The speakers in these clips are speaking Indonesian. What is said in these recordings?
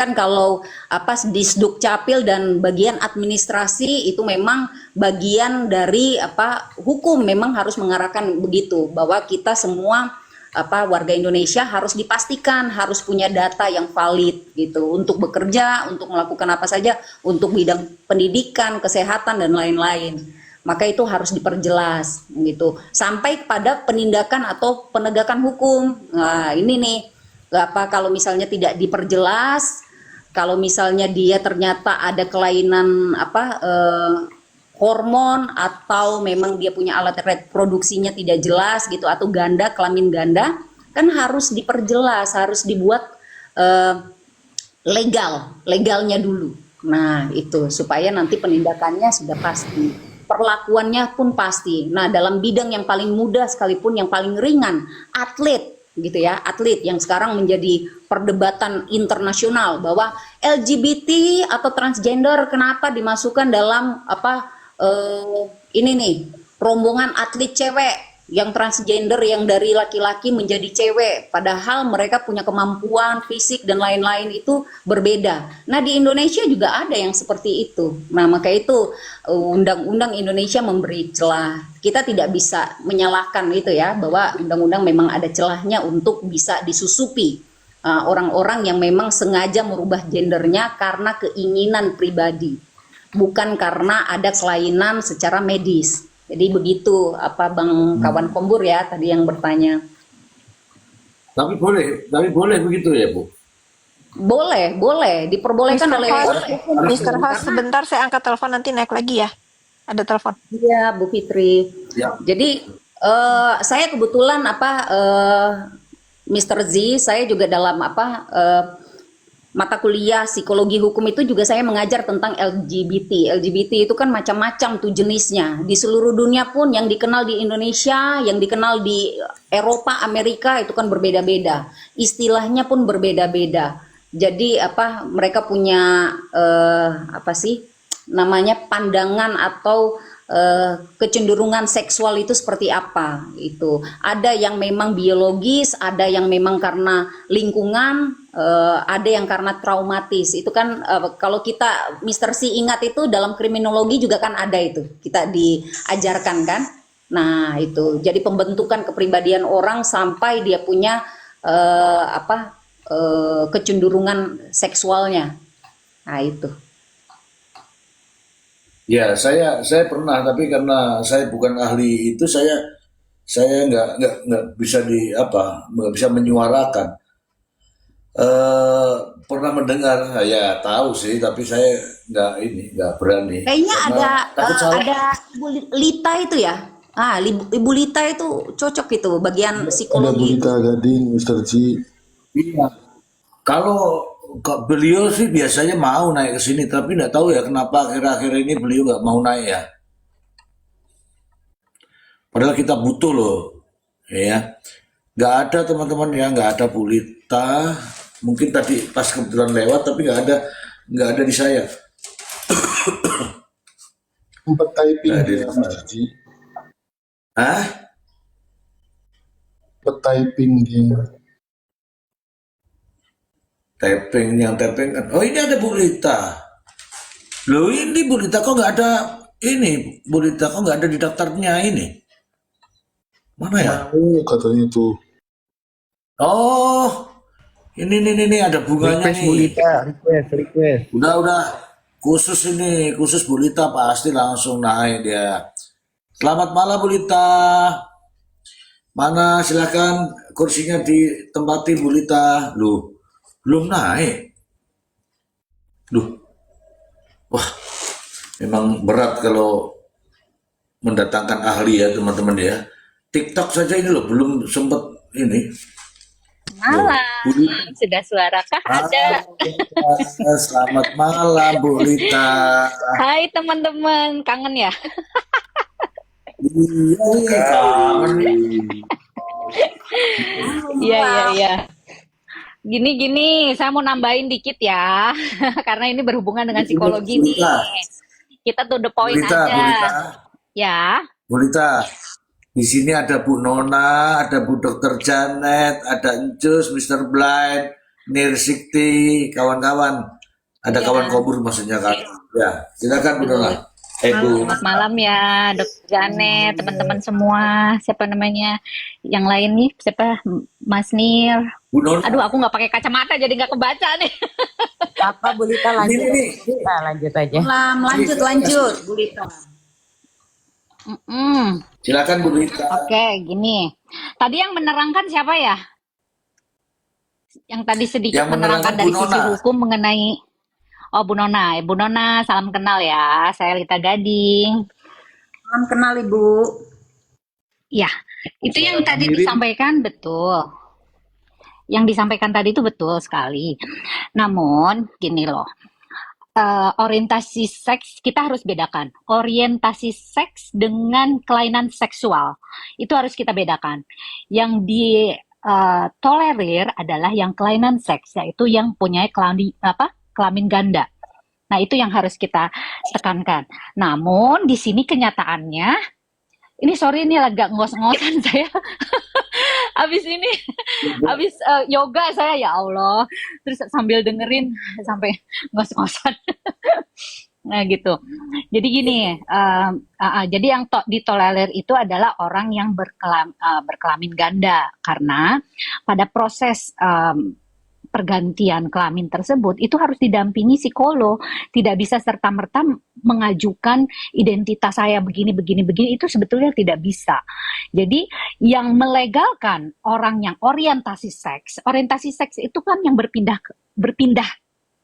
kan kalau apa di Sdukcapil dan bagian administrasi itu memang bagian dari apa hukum memang harus mengarahkan begitu bahwa kita semua apa warga Indonesia harus dipastikan harus punya data yang valid gitu untuk bekerja, untuk melakukan apa saja untuk bidang pendidikan, kesehatan dan lain-lain. Maka itu harus diperjelas gitu sampai pada penindakan atau penegakan hukum. Nah, ini nih apa kalau misalnya tidak diperjelas, kalau misalnya dia ternyata ada kelainan apa hormon atau memang dia punya alat reproduksinya tidak jelas gitu atau ganda kelamin ganda kan harus diperjelas, harus dibuat eh, legalnya dulu. Nah, itu supaya nanti penindakannya sudah pasti. Perlakuannya pun pasti. Nah, dalam bidang yang paling mudah sekalipun yang paling ringan, atlet gitu ya, atlet yang sekarang menjadi perdebatan internasional bahwa LGBT atau transgender kenapa dimasukkan dalam apa ini nih rombongan atlet cewek yang transgender yang dari laki-laki menjadi cewek padahal mereka punya kemampuan fisik dan lain-lain itu berbeda. Nah di Indonesia juga ada yang seperti itu. Nah maka itu undang-undang Indonesia memberi celah. Kita tidak bisa menyalahkan itu ya bahwa undang-undang memang ada celahnya untuk bisa disusupi orang-orang yang memang sengaja merubah gendernya karena keinginan pribadi, bukan karena ada kelainan secara medis. Jadi begitu apa Bang kawan Kombur ya tadi yang bertanya. Tapi boleh begitu ya Bu? Boleh, diperbolehkan oleh Mr. Host, sebentar saya angkat telepon nanti naik lagi ya. Ada telepon. iya Bu Fitri. Ya. Jadi saya kebetulan apa Mr. Z, saya juga dalam apa mata kuliah psikologi hukum itu juga saya mengajar tentang LGBT. LGBT itu kan macam-macam tuh jenisnya. Di seluruh dunia pun yang dikenal di Indonesia, yang dikenal di Eropa, Amerika itu kan berbeda-beda. Istilahnya pun berbeda-beda. Jadi apa mereka punya apa sih namanya pandangan atau kecenderungan seksual itu seperti apa itu. Ada yang memang biologis, ada yang memang karena lingkungan, ada yang karena traumatis. Itu kan kalau kita Mr. C ingat itu dalam kriminologi juga kan ada itu. Kita diajarkan kan. Nah, itu. Jadi pembentukan kepribadian orang sampai dia punya kecenderungan seksualnya. Nah, itu. Ya, saya pernah, tapi karena saya bukan ahli itu, saya nggak bisa nggak bisa menyuarakan. Pernah mendengar, ya tahu sih, tapi saya nggak berani. Kayaknya Karena ada takut salah. ada Ibu Lita itu ya. Ibu Lita itu cocok itu bagian Ada psikologi itu. berita Gading, Mr. G. Iya. Kalau beliau sih biasanya mau naik ke sini, tapi nggak tahu ya kenapa akhir-akhir ini beliau nggak mau naik ya. Padahal kita butuh loh, ya. Nggak ada teman-teman ya, nggak ada Bu Lita. Mungkin tadi pas kebetulan lewat, tapi nggak ada di saya. Sempat typing Nggak ada dia, di Mr. saya. G. Hah? Sempat typing dia. Tapping kan. Oh ini ada Bu Lita. Loh ini Bu Lita kok nggak ada ini? Bu Lita kok nggak ada di daftarnya ini? Mana ya? Mau katanya tuh. Oh, ini ada bunganya Request Bu nih. Lita, request. Udah khusus Bu Lita pasti langsung naik dia. Selamat malam Bu Lita. Mana silakan kursinya ditempati Bu Lita. Loh, belum naik. Loh, wah memang berat kalau mendatangkan ahli ya teman-teman ya. TikTok saja ini loh belum sempet ini. Loh, Bu Lita. Malam, sudah suarakah ada? Selamat malam Bu Lita. Hai teman-teman, kangen ya? Iya nih, kangen nih. Iya. Gini, saya mau nambahin dikit ya, karena ini berhubungan dengan psikologi Bu nih. Lita, Kita to the Bu point Lita, aja. Bu Lita, Ya, Bu Lita. Di sini ada Bu Nona, ada Bu Dokter Janet, ada Encus, Mr. Blind, Nirsikti, kawan-kawan. Ada Iya. kawan kabur maksudnya kan. Ya, silakan Bu Nona. Bu. Selamat malam ya, Dr. Janet, teman-teman semua. Siapa namanya? Yang lain nih, siapa? Mas Nir. Bu Nona. Aduh, aku nggak pakai kacamata jadi nggak kebaca nih. Apa Bu Lita lanjut? Ini. Kita lanjut aja. Lanjut, Bu Lita. Silakan Bu Lita. Oke, gini. Tadi yang menerangkan siapa ya? Yang tadi sedikit Yang menerangkan menerangkan dari Bu sisi Nona. hukum mengenai Bu Nona. Bu Nona, salam kenal ya. Saya Lita Gading. Salam kenal Ibu. Ya, itu yang tadi disampaikan betul. Yang disampaikan tadi itu betul sekali. Namun, gini loh. Orientasi seks kita harus bedakan. Orientasi seks dengan kelainan seksual itu harus kita bedakan. Yang ditolerir adalah yang kelainan seks, yaitu yang punya kelamin ganda. Nah, itu yang harus kita tekankan. Namun di sini kenyataannya, ini sorry ini agak ngos-ngosan saya. Habis ini, habis yoga saya ya Allah, terus sambil dengerin sampai ngos-ngosan. Nah gitu. Jadi gini, jadi yang ditolerir itu adalah orang yang berkelamin ganda, karena pada proses pergantian kelamin tersebut itu harus didampingi psikolog, tidak bisa serta-merta mengajukan identitas saya begini itu sebetulnya tidak bisa. Jadi yang melegalkan orang yang orientasi seks itu kan yang berpindah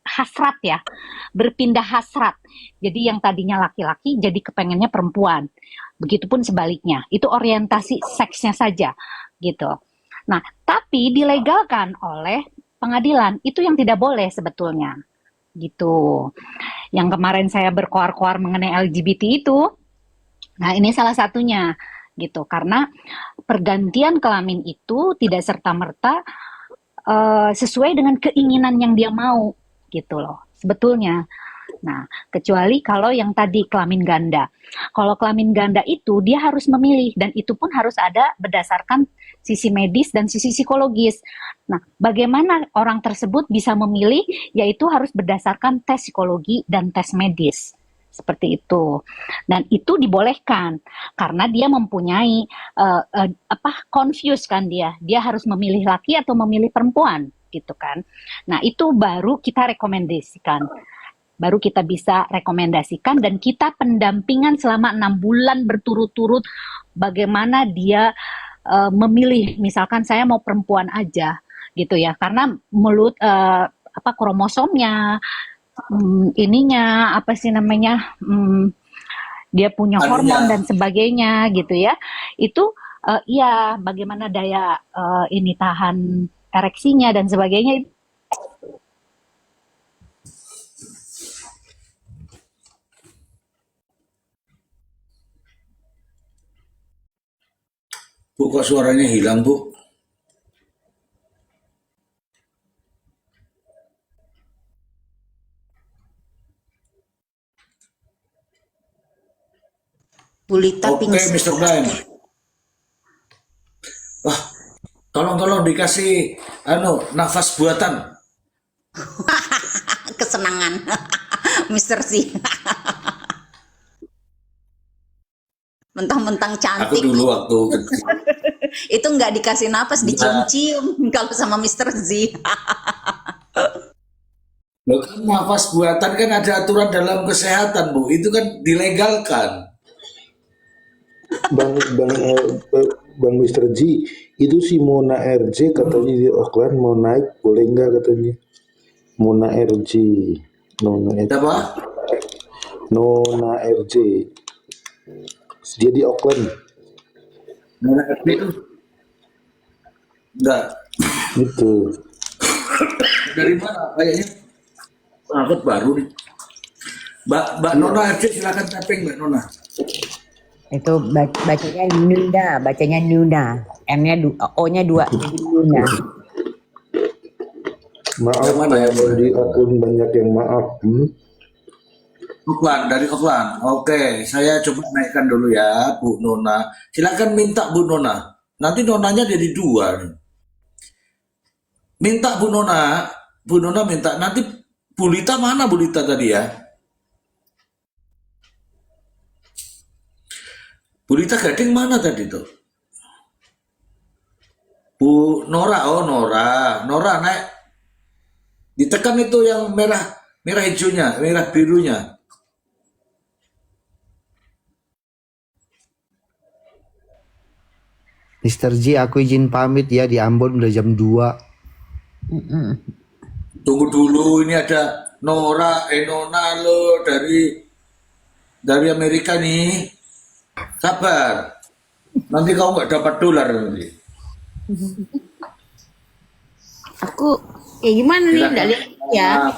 hasrat ya, berpindah hasrat. Jadi yang tadinya laki-laki jadi kepengennya perempuan. Begitupun sebaliknya, itu orientasi seksnya saja gitu. Nah, tapi dilegalkan oleh pengadilan, itu yang tidak boleh sebetulnya gitu. Yang kemarin saya berkoar-koar mengenai LGBT itu, nah ini salah satunya gitu, karena pergantian kelamin itu tidak serta-merta sesuai dengan keinginan yang dia mau gitu loh sebetulnya. Nah, kecuali kalau yang tadi kelamin ganda. Kalau kelamin ganda itu dia harus memilih, dan itu pun harus ada berdasarkan sisi medis dan sisi psikologis. Nah, bagaimana orang tersebut bisa memilih? Yaitu harus berdasarkan tes psikologi dan tes medis. Seperti itu. Dan itu dibolehkan karena dia mempunyai confuse kan dia. Dia harus memilih laki atau memilih perempuan gitu kan. Nah, itu baru kita rekomendasikan. Baru kita bisa rekomendasikan dan kita pendampingan selama 6 bulan berturut-turut bagaimana dia memilih, misalkan saya mau perempuan aja gitu ya, karena kromosomnya, ininya apa sih namanya, dia punya hormon dan sebagainya gitu ya, itu ya bagaimana daya ini tahan ereksinya dan sebagainya. Bu, kok suaranya hilang, Bu? Bu Lita Oke, pingsan. Mr. Brian. Wah, tolong dikasih nafas buatan. Kesenangan. Mr. Z. Mentang-mentang Aku cantik. dulu waktu kecil. Itu nggak dikasih napas, dicium-cium kalau sama Mr. Z. Loh, kan nafas buatan kan ada aturan dalam kesehatan, Bu. Itu kan dilegalkan. Bang Mr. G, itu si Mona RJ katanya di Auckland mau naik, boleh nggak katanya? Mona RJ, Apa? Nona RJ, dia di Auckland. Mana itu? Enggak. Itu. Dari mana? Kayaknya angkot baru nih. Mbak Nona RJ, silakan tapping Mbak Nona. Itu bacanya Nuna. M-nya O-nya 2, jadi Nuna. Maaf Yang mana ya, Bu? di akun banyak yang maaf. Auckland, dari Auckland. Oke, saya coba naikkan dulu ya, Bu Nona. Silakan minta Bu Nona. Nanti nonanya jadi 2 nih. minta Bu Nona minta nanti Bu Lita mana Bu Lita tadi ya? Bu Lita Gading mana tadi tuh? Bu Nora, oh Nora naik, ditekan itu yang merah hijaunya, merah birunya. Mister J, aku izin pamit ya, di Ambon udah jam 2. Tunggu dulu, ini ada Nona lo dari Amerika nih. Sabar, nanti kau nggak dapat dolar nanti. Aku gimana nih, Silakan. nggak lihat ya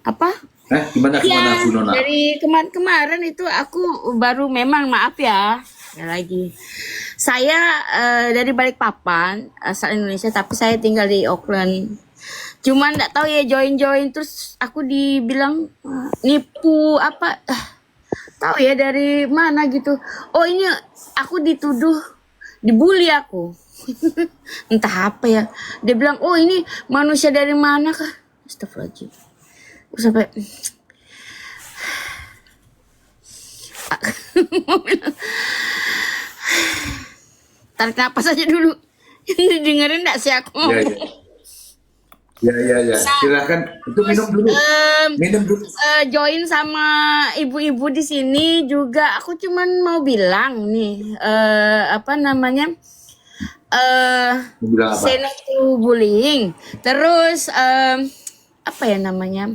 apa Gimana ya Bu Nona? dari kemarin itu aku baru, memang maaf ya lagi saya dari Balikpapan asal Indonesia tapi saya tinggal di Auckland, cuman nggak tahu ya join terus aku dibilang nipu apa tahu ya dari mana gitu. Oh ini aku dituduh dibully aku. Entah apa ya. Dia bilang, "Oh, ini manusia dari mana kah?" Astagfirullahaladzim. Aku sampai tarik napas aja dulu. Dengerin enggak sih aku Ya, ngomong? ya. Silakan. Itu minum dulu. Minum dulu. Join sama ibu-ibu di sini juga. Aku cuman mau bilang nih, apa namanya? Mau bilang apa? Say no to bullying. Terus apa ya namanya?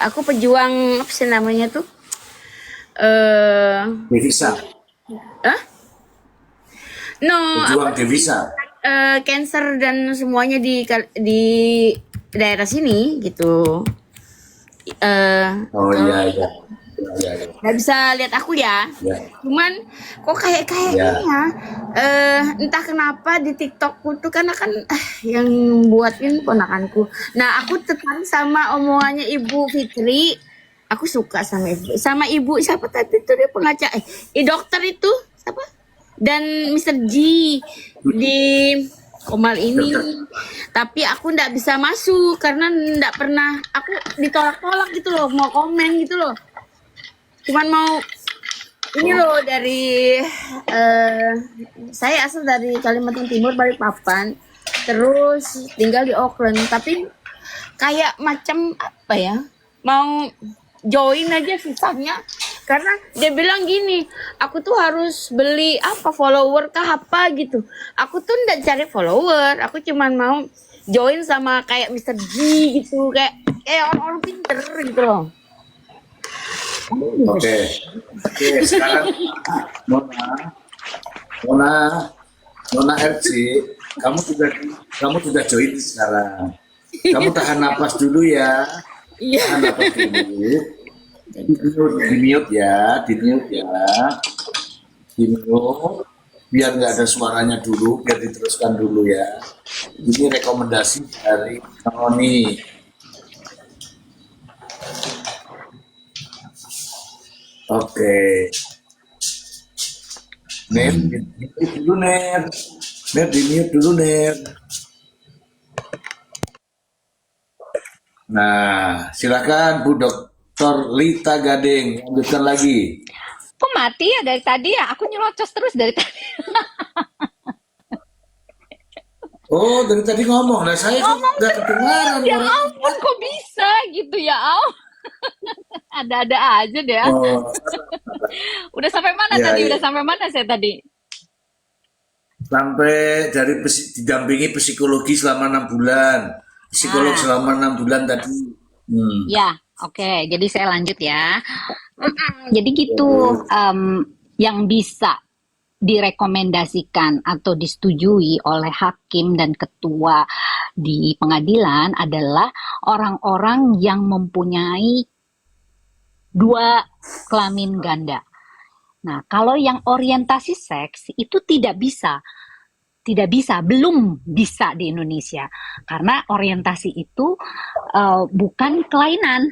Aku pejuang apa sih namanya tuh? Devisa. No, Pejuang devisa. cancer dan semuanya di daerah sini gitu. Oh iya. Nggak bisa lihat aku ya. Ya. Cuman kok kayaknya entah kenapa di TikTokku tuh kan akan yang buatin ponakanku. Nah, aku tertarik sama omongannya Ibu Fitri. Aku suka sama ibu siapa tadi tuh, dia pengacara dokter itu siapa? Dan Mister G di Komal ini. Tapi aku nggak bisa masuk karena nggak pernah, aku ditolak-tolak gitu loh, mau komen gitu loh. Cuman mau ini loh dari saya asal dari Kalimantan Timur, Balikpapan, terus tinggal di Auckland, tapi kayak macam apa ya, mau join aja susahnya karena dia bilang gini, aku tuh harus beli apa follower kah apa gitu. Aku tuh nggak cari follower, aku cuman mau join sama kayak Mister G gitu, kayak orang-orang pinter gitu loh. Oke, sekarang Nona RC, kamu sudah join sekarang. Kamu tahan napas dulu ya. Tahan napas dulu. Di mute ya. Di mute. Biar nggak ada suaranya dulu, biar diteruskan dulu ya. Ini rekomendasi dari Noni. Oke. Ner, di-mute dulu Ner. Ner, di-mute dulu Ner. Nah, silakan Bu Dr. Lita Gading, lanjutkan lagi. Kok mati ya dari tadi ya? Aku nyelocos terus dari tadi. Oh, dari tadi ngomong. Nah, saya kan nggak kedengaran. Ya ampun, kok bisa gitu ya, Au? Ada-ada aja deh. Oh, Udah sampai mana Ya, tadi? ya. Udah sampai mana saya tadi? sampai dari didampingi psikologi selama 6 bulan. Psikolog selama 6 bulan tadi. Ya, oke. Jadi saya lanjut ya. Jadi gitu, yang bisa direkomendasikan atau disetujui oleh hakim dan ketua di pengadilan adalah orang-orang yang mempunyai 2 kelamin ganda. Nah, kalau yang orientasi seks itu tidak bisa, belum bisa di Indonesia karena orientasi itu bukan kelainan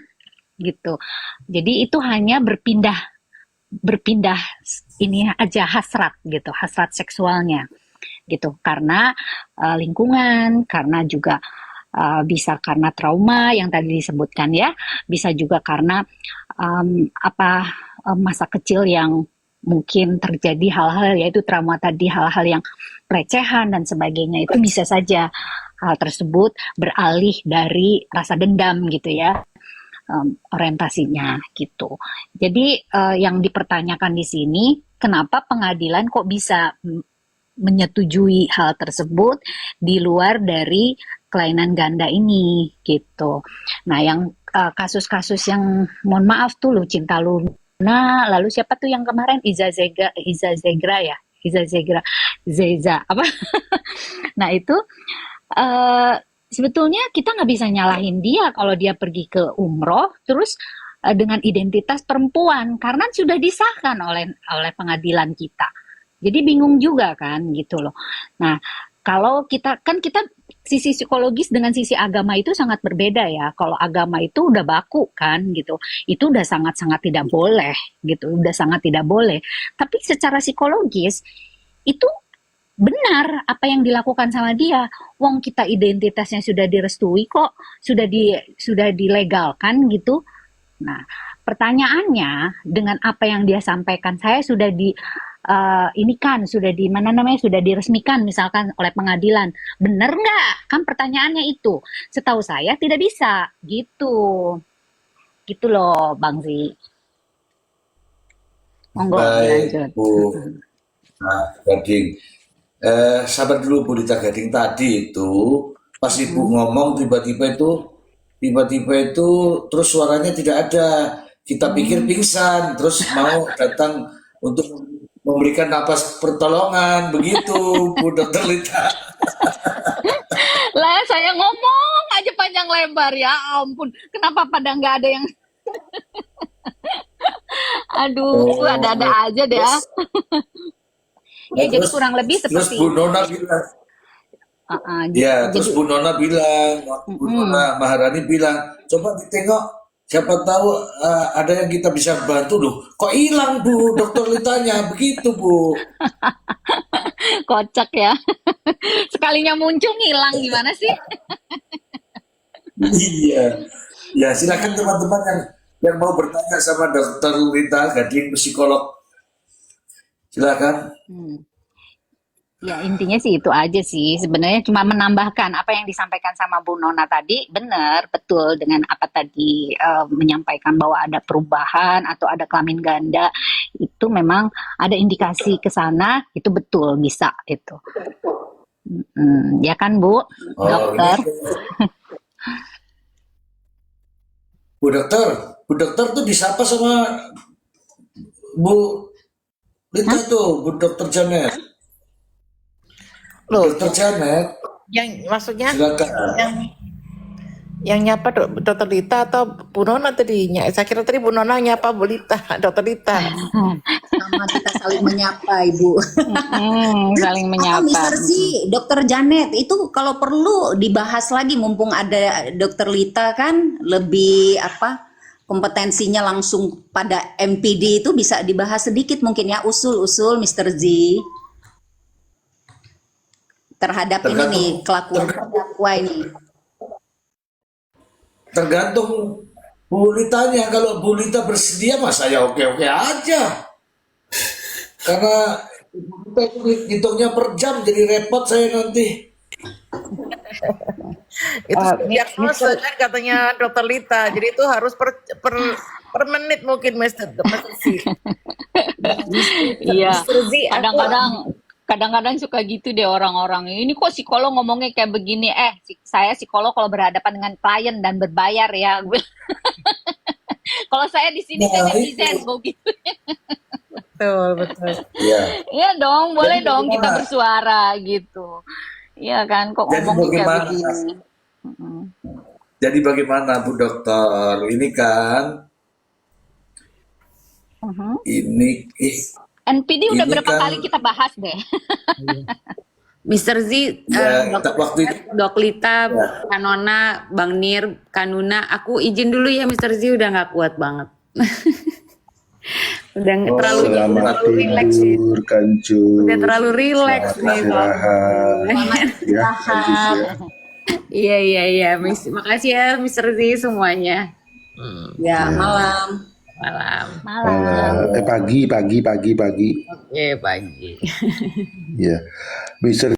gitu. Jadi itu hanya berpindah berpindah ini aja hasrat gitu, hasrat seksualnya gitu, karena lingkungan, karena juga bisa karena trauma yang tadi disebutkan ya, bisa juga karena masa kecil yang mungkin terjadi hal-hal, yaitu trauma tadi, hal-hal yang pelecehan dan sebagainya, itu bisa saja hal tersebut beralih dari rasa dendam gitu ya, orientasinya gitu. Jadi yang dipertanyakan di sini, kenapa pengadilan kok bisa menyetujui hal tersebut di luar dari kelainan ganda ini gitu. Nah, yang kasus-kasus yang mohon maaf tuh Lucinta Luna, lalu siapa tuh yang kemarin Zeza apa? Nah itu sebetulnya kita nggak bisa nyalahin dia kalau dia pergi ke umroh terus dengan identitas perempuan karena sudah disahkan oleh pengadilan kita. Jadi bingung juga kan gitu loh. Nah, kalau kita sisi psikologis dengan sisi agama itu sangat berbeda ya. Kalau agama itu udah baku kan gitu. Itu udah sangat-sangat tidak boleh gitu. Udah sangat tidak boleh. Tapi secara psikologis itu benar apa yang dilakukan sama dia. Wong kita identitasnya sudah direstui kok, sudah dilegalkan gitu. Nah, pertanyaannya dengan apa yang dia sampaikan, saya sudah sudah diresmikan misalkan oleh pengadilan, benar nggak? Kan pertanyaannya itu. Setahu saya tidak bisa, gitu loh, Bang Zi. Monggo Baik, lanjut. Bu Gading. Sabar dulu Bu Lita Gading, tadi itu pas Ibu ngomong tiba-tiba itu terus suaranya tidak ada. Kita pikir pingsan, terus mau datang untuk memberikan napas pertolongan, begitu Bu Dokter Lita. Lah saya ngomong aja panjang lebar, ya ampun. Kenapa pada nggak ada yang aduh, ada-ada aja deh. Ya, jadi kurang lebih terus seperti Bu Nona bilang, terus Bu Nona bilang, Bu Nona Maharani bilang, coba ditengok, siapa tahu ada yang kita bisa bantu. Loh, kok hilang Bu Dokter Litanya, begitu Bu. kocak ya. Sekalinya muncul hilang gimana sih? Iya, ya silakan teman-teman yang mau bertanya sama Dokter Lita Gading, psikolog, silakan. Ya intinya sih itu aja sih, sebenarnya cuma menambahkan apa yang disampaikan sama Bu Nona tadi, benar, betul, dengan apa tadi menyampaikan bahwa ada perubahan atau ada kelamin ganda, itu memang ada indikasi ke sana, itu betul bisa itu. Ya kan Bu, dokter? Bu dokter tuh disapa sama Bu Lita tuh, Bu Dokter Janet. Loh, Dokter Janet, yang maksudnya silakan. yang nyapa Dokter Lita atau Bu Nona tadinya? Saya kira tadi Bu Nona nyapa Bu Lita, Dokter Lita. Sama kita saling menyapa, Ibu. Saling menyapa. Mister Z, Dokter Janet, itu kalau perlu dibahas lagi, mumpung ada Dokter Lita kan lebih kompetensinya langsung pada MPD, itu bisa dibahas sedikit mungkin ya, usul-usul Mister Z terhadap ini nih, kelakuan terdakwa ini. Tergantung Bu Litanya. Kalau Bu Lita bersedia, mas saya oke-oke aja. Karena Bu Lita itu hitungnya per jam, jadi repot saya nanti. Itu diagnosa kan katanya Dokter Lita. Jadi itu harus per menit mungkin Mister Z. Iya, kadang-kadang suka gitu deh orang-orang. Ini kok psikolog ngomongnya kayak begini? Saya psikolog kalau berhadapan dengan klien dan berbayar ya. Kalau saya di sini saya netizen begitu. Betul. Iya dong, boleh dong kita bersuara gitu. Iya kan, kok ngomong kayak begini. Jadi bagaimana Bu Dokter? Ini kan NPD udah ini berapa kan, kali kita bahas deh. Mr. Z, waktu itu Dok Lita, Kanona, Bang Nir, Kanuna, aku izin dulu ya Mr. Z, udah nggak kuat banget. Udah Oh, terlalu Selamat rileks sih. tidur, Kancus. Udah terlalu rileks Selamat nih. istirahat. Ya, Kancus ya. Iya, iya, iya. Makasih ya Mr. Z semuanya. Ya, malam. Malam. Malam. Pagi. Oke, pagi. Ya, Mister.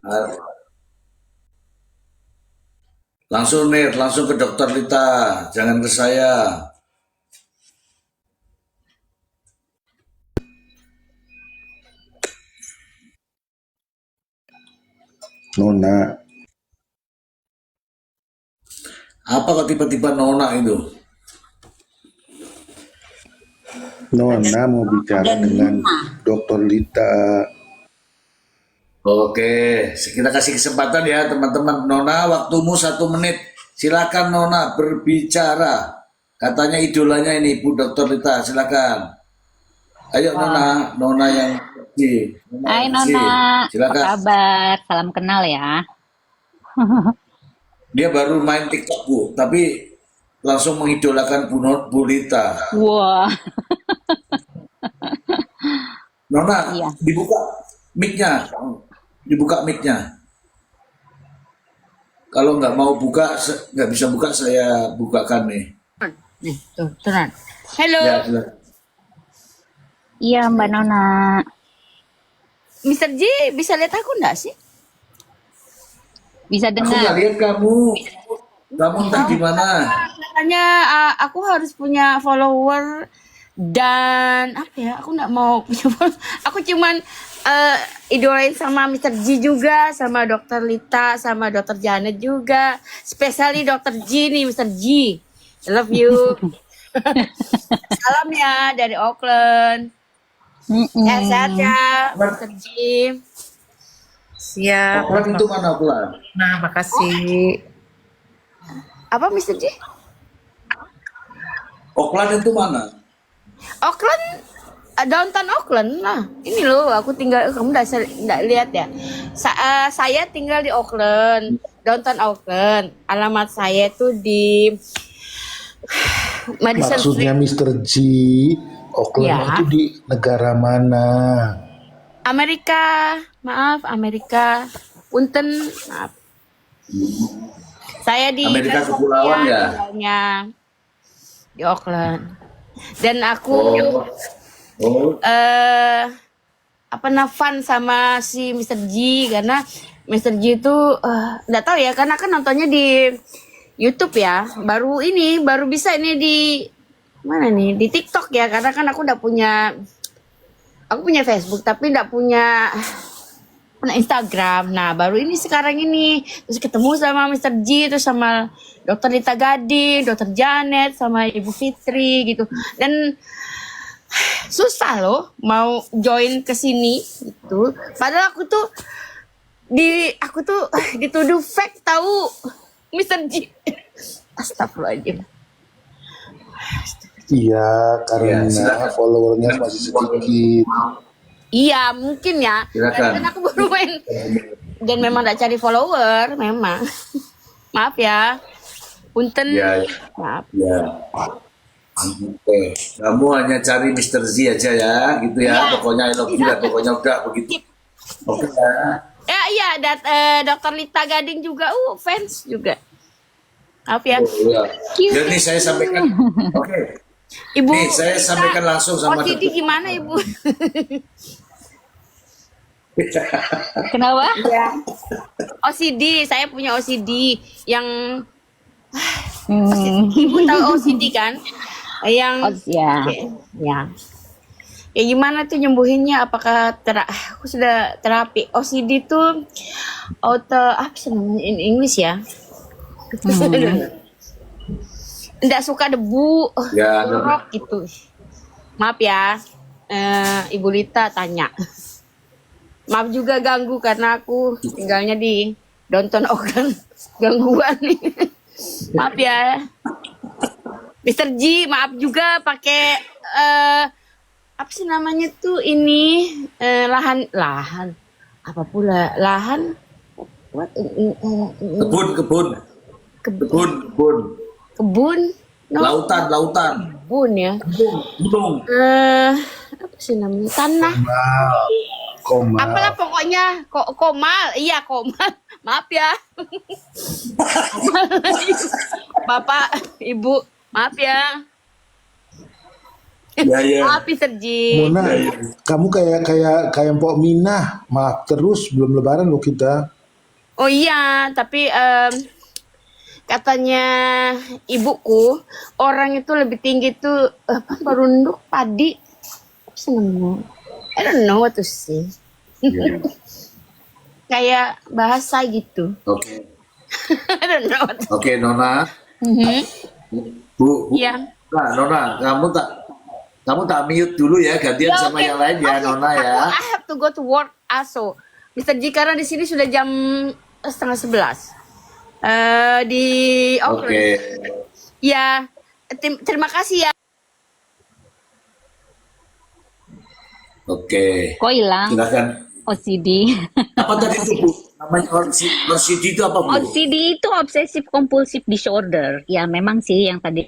langsung nih, langsung ke dokter Lita, jangan ke saya. Nona. Apa kok tiba-tiba Nona itu? Nona mau bicara Dan dengan Dokter Lita. Oke, kita kasih kesempatan ya teman-teman. Nona, waktumu 1 menit. Silakan Nona berbicara. Katanya idolanya ini Bu Dokter Lita, silakan. Ayo Nona, Nona yang kecil. Hai yang kecil. Nona, apa Silakan. kabar? Salam kenal ya. Dia baru main TikTok Bu, tapi langsung mengidolakan Bu Lita. Wah, Nona, iya. dibuka mic-nya. Dibuka mic-nya. Kalau nggak mau buka, nggak bisa buka, saya bukakan nih. Nih, tuh, tenan. Halo, Ya, silakan. Iya Mbak Nona. Mr. J, bisa lihat aku enggak sih? Bisa Aku nggak dengar. lihat kamu. Kamu entah di mana. Katanya aku harus punya follower dan apa ya? Aku nggak mau punya follower. Aku cuman idolain sama Mr. G juga, sama Dokter Lita, sama Dokter Janet juga. Especially Dokter G nih, Mr. G. I love you. Salam ya dari Auckland. Sehat-sehat ya, Mr. G. Siap. Auckland itu mana Auckland? Nah, makasih. Apa Mr. G? Auckland itu mana? Auckland, downtown Auckland lah. Ini loh, aku tinggal, kamu nggak lihat ya. Saya tinggal di Auckland, downtown Auckland. Alamat saya tuh di Madison Maksudnya Street, Mr. G, Auckland Ya. itu di negara mana? Amerika. Maaf, Amerika. Punten, maaf. Saya di Amerika California Kepulauan ya? tinggalnya, di Auckland. Dan aku Oh, oh, fun sama si Mr. G karena Mr. G itu nggak tahu ya, karena kan nontonnya di YouTube ya, baru bisa ini di mana nih, di TikTok ya, karena kan aku punya Facebook tapi nggak punya Instagram. Nah baru ini sekarang ini terus ketemu sama Mr. G, terus sama Dokter Lita Gading, Dokter Janet, sama Ibu Fitri gitu. Dan susah loh mau join ke sini gitu. Padahal aku tuh dituduh fake tahu Mr. G. Astagfirullahaladzim. Iya, ya, karena silakan. followernya masih sedikit. Iya mungkin ya. Silakan. Karena aku baru main dan memang gak cari follower memang. Maaf ya. Punten. Ya, Maaf. ya. Oke, kamu hanya cari Mr. Z aja ya, gitu ya. Iya. Pokoknya I love you ya, pokoknya udah begitu. Oke ya. Ya iya, Dokter Lita Gading juga fans juga. Maaf ya. Oh, ya. Dan nih saya sampaikan. Oke. Ibu Nih saya Lita, sampaikan langsung sama OCD gimana Ibu? Kenapa? Ya. OCD, saya punya OCD yang Ibu tahu OCD kan? Yang Ya. ya. Ya gimana tuh nyembuhinnya? Apakah aku sudah terapi OCD tuh apa sih namanya in English ya? Nggak suka debu, Ya, jorok gitu. Maaf ya, Ibu Lita tanya. Maaf juga ganggu karena aku tinggalnya di downtown Auckland. Gangguan nih. Maaf ya. Mr. G, maaf juga pakai apa sih namanya tuh ini lahan apa pula lahan what kebun. kebun no Lautan. kebun ya Gunung. apa sih namanya, tanah Komal. apalah pokoknya, Komal, iya Komal. Maaf ya. Bapak, Ibu, maaf ya. Ya, ya. Maaf Mr. G. Mona, kamu kayak Mpok Minah, maaf terus belum lebaran loh kita. Oh iya, tapi katanya ibuku orang itu lebih tinggi tuh apa, merunduk padi. Apa sih namanya? I don't know what to say. Ya. Kayak bahasa gitu. Oke. I don't know what to Oke, Nona. Mhm. Bu, Iya. nah, Nona, kamu tak mute dulu ya, gantian Ya, sama oke. yang lain ya, Oke, Nona ya. I have to go to work also. Mr. G, karena di sini sudah jam 10:30. Di Auckland. Oke. Ya, terima kasih ya. Oke. Kok hilang Silakan. OCD? Apa tadi itu, Bu? Namanya OCD itu apa, Bu? OCD itu obsessive compulsive disorder. Ya memang sih yang tadi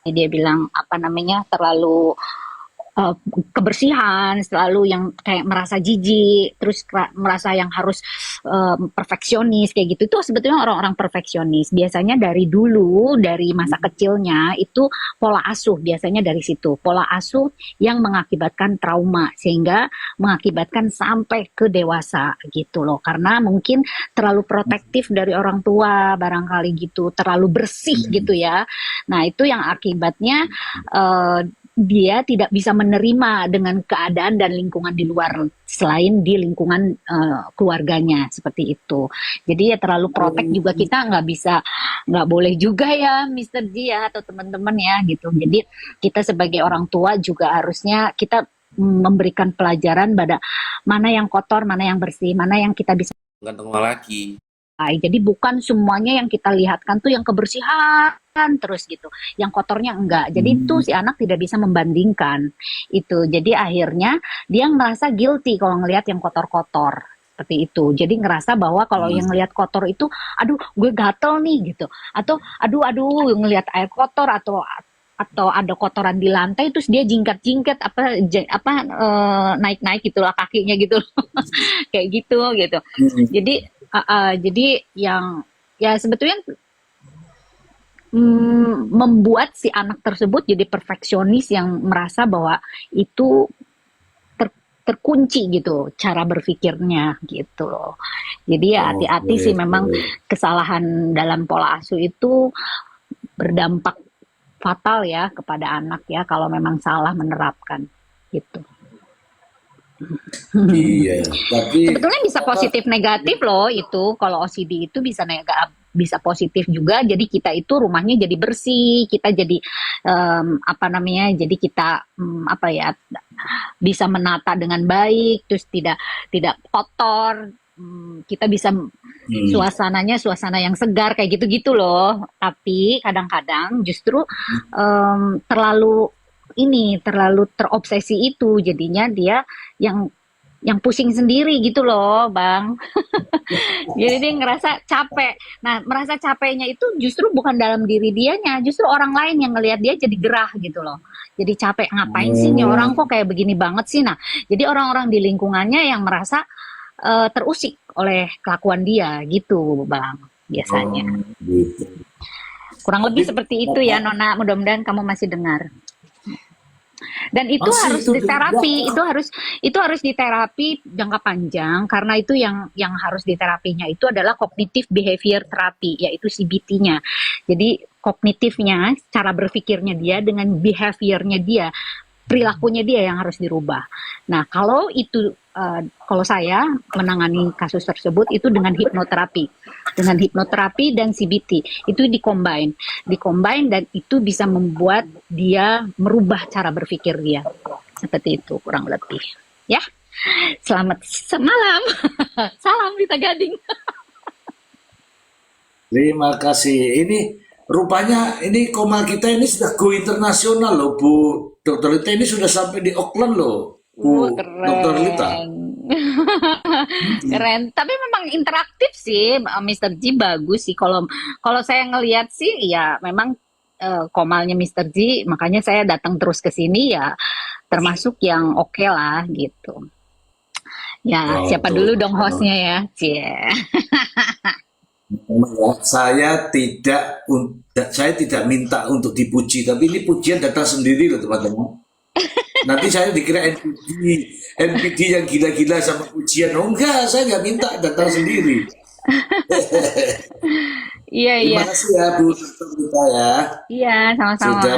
dia bilang apa namanya terlalu kebersihan, selalu yang kayak merasa jijik, terus merasa yang harus perfeksionis kayak gitu. Itu sebetulnya orang-orang perfeksionis. Biasanya dari dulu, dari masa kecilnya itu pola asuh biasanya dari situ. Pola asuh yang mengakibatkan trauma sehingga mengakibatkan sampai ke dewasa gitu loh. Karena mungkin terlalu protektif dari orang tua barangkali gitu, terlalu bersih gitu ya. Nah, itu yang akibatnya dia tidak bisa menerima dengan keadaan dan lingkungan di luar selain di lingkungan keluarganya seperti itu. Jadi ya terlalu protek juga kita nggak boleh juga ya Mr. G ya atau teman-teman ya gitu. Jadi kita sebagai orang tua juga harusnya kita memberikan pelajaran pada mana yang kotor, mana yang bersih, mana yang kita bisa. Gantung lagi. Jadi bukan semuanya yang kita lihatkan tuh yang kebersihan terus gitu, yang kotornya enggak. Jadi itu si anak tidak bisa membandingkan itu. Jadi akhirnya dia merasa guilty kalau ngelihat yang kotor-kotor seperti itu. Jadi ngerasa bahwa kalau yang ngelihat kotor itu, aduh gue gatel nih gitu, atau aduh ngelihat air kotor atau ada kotoran di lantai terus dia jingkat-jingkat naik-naik gitulah kakinya gitu kayak gitu. Jadi yang ya sebetulnya membuat si anak tersebut jadi perfeksionis yang merasa bahwa itu terkunci gitu cara berpikirnya gitu loh. Jadi ya hati-hati sih memang kesalahan dalam pola asuh itu berdampak fatal ya kepada anak ya kalau memang salah menerapkan gitu. Iya, tapi Sebetulnya bisa positif negatif loh itu. Kalau OCD itu bisa positif juga. Jadi kita itu rumahnya jadi bersih, kita jadi jadi kita bisa menata dengan baik, terus tidak kotor. Kita bisa suasananya suasana yang segar kayak gitu-gitu loh. Tapi kadang-kadang justru terlalu terobsesi itu jadinya dia yang pusing sendiri gitu loh Bang. Jadi dia ngerasa capek. Nah merasa capeknya itu justru bukan dalam diri dianya, justru orang lain yang ngelihat dia jadi gerah gitu loh. Jadi capek, ngapain sih nih orang kok kayak begini banget sih. Nah jadi orang-orang di lingkungannya yang merasa terusik oleh kelakuan dia gitu Bang biasanya. gitu. Kurang lebih seperti itu ya Nona, mudah-mudahan kamu masih dengar. Dan itu Masih harus itu diterapi, itu harus diterapi jangka panjang karena itu yang harus diterapinya itu adalah cognitive behavior therapy yaitu CBT-nya. Jadi kognitifnya, cara berpikirnya dia dengan behaviornya dia, perilakunya dia yang harus dirubah. Nah, kalau saya menangani kasus tersebut itu dengan hipnoterapi dan CBT itu dicombine dan itu bisa membuat dia merubah cara berpikir dia seperti itu kurang lebih ya. Selamat malam. Salam Rita Gading. Terima kasih. Ini rupanya ini Komal kita ini sudah go internasional loh Bu Dr. Lita, ini sudah sampai di Auckland loh Bu Keren. Dr. Lita. Keren. Tapi memang interaktif sih Mr. G, bagus sih kalau saya ngelihat sih ya memang Komalnya Mr. G, makanya saya datang terus ke sini ya termasuk yang oke lah gitu. Ya, siapa Betul. dulu dong hostnya ya? Cie. Saya tidak minta untuk dipuji, tapi ini pujian datang sendiri loh teman-teman. Nanti saya dikira NPD yang gila-gila sama pujian. Oh enggak, saya nggak minta, datang sendiri. Iya, iya. Terima kasih ya Bu Dr. Rita ya. Iya, sama-sama. Sudah